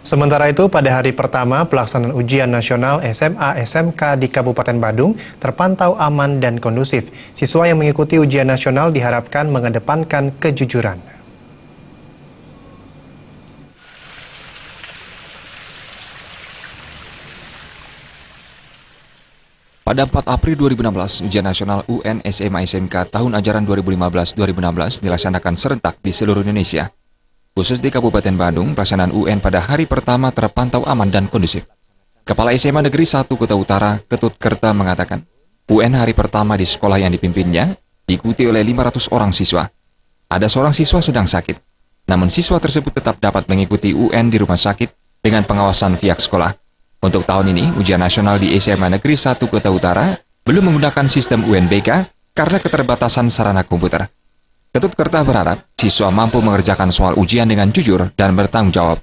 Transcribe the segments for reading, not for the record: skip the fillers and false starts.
Sementara itu, pada hari pertama pelaksanaan ujian nasional SMA-SMK di Kabupaten Badung terpantau aman dan kondusif. Siswa yang mengikuti ujian nasional diharapkan mengedepankan kejujuran. Pada 4 April 2016, ujian nasional UN SMA-SMK tahun ajaran 2015-2016 dilaksanakan serentak di seluruh Indonesia. Khusus di Kabupaten Badung, pelaksanaan UN pada hari pertama terpantau aman dan kondusif. Kepala SMA Negeri 1 Kota Utara, Ketut Kerta mengatakan, UN hari pertama di sekolah yang dipimpinnya diikuti oleh 500 orang siswa. Ada seorang siswa sedang sakit, namun siswa tersebut tetap dapat mengikuti UN di rumah sakit dengan pengawasan pihak sekolah. Untuk tahun ini, ujian nasional di SMA Negeri 1 Kota Utara belum menggunakan sistem UNBK karena keterbatasan sarana komputer. Ketut Kerta berharap siswa mampu mengerjakan soal ujian dengan jujur dan bertanggung jawab.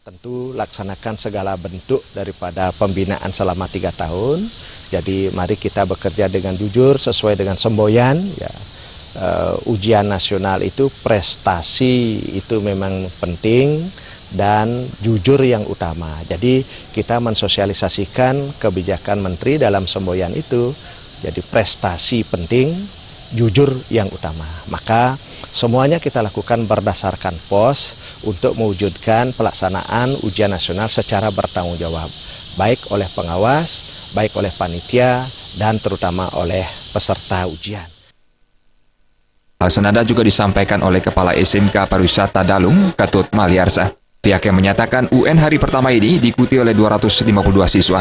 Tentu laksanakan segala bentuk daripada pembinaan selama 3 tahun. Jadi mari kita bekerja dengan jujur sesuai dengan semboyan. Ya, ujian nasional itu prestasi itu memang penting dan jujur yang utama. Jadi kita mensosialisasikan kebijakan menteri dalam semboyan itu. Jadi prestasi penting, jujur yang utama. Maka semuanya kita lakukan berdasarkan POS untuk mewujudkan pelaksanaan ujian nasional secara bertanggung jawab, baik oleh pengawas, baik oleh panitia, dan terutama oleh peserta ujian. Hal senada juga disampaikan oleh Kepala SMK Pariwisata Dalung, Ketut Maliarsa. Pihaknya menyatakan UN hari pertama ini diikuti oleh 252 siswa.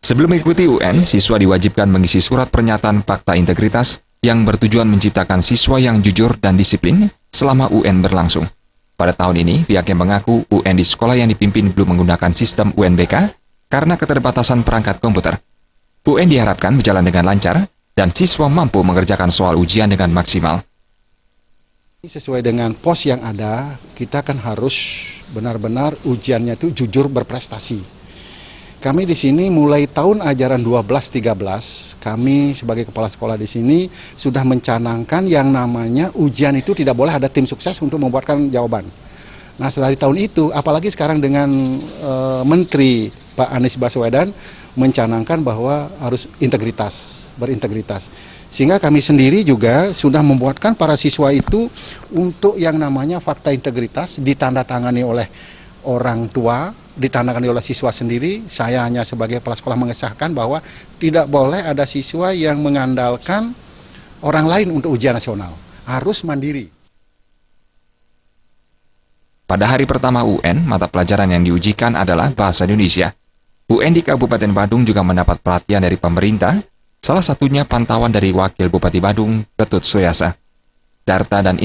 Sebelum mengikuti UN, siswa diwajibkan mengisi surat pernyataan fakta integritas yang bertujuan menciptakan siswa yang jujur dan disiplin selama UN berlangsung. Pada tahun ini, pihaknya mengaku UN di sekolah yang dipimpin belum menggunakan sistem UNBK karena keterbatasan perangkat komputer. UN diharapkan berjalan dengan lancar dan siswa mampu mengerjakan soal ujian dengan maksimal. Sesuai dengan POS yang ada, kita kan harus benar-benar ujiannya itu jujur berprestasi. Kami di sini mulai tahun ajaran 12-13, kami sebagai kepala sekolah di sini sudah mencanangkan yang namanya ujian itu tidak boleh ada tim sukses untuk membuatkan jawaban. Nah, setelah tahun itu, apalagi sekarang dengan Menteri Pak Anies Baswedan mencanangkan bahwa harus berintegritas. Sehingga kami sendiri juga sudah membuatkan para siswa itu untuk yang namanya fakta integritas ditandatangani oleh orang tua, ditandatangani oleh siswa sendiri. Saya hanya sebagai kepala sekolah mengesahkan bahwa tidak boleh ada siswa yang mengandalkan orang lain untuk ujian nasional. Harus mandiri. Pada hari pertama UN, mata pelajaran yang diujikan adalah Bahasa Indonesia. UN di Kabupaten Badung juga mendapat perhatian dari pemerintah, salah satunya pantauan dari Wakil Bupati Badung, Ketut Suyasa. Data dan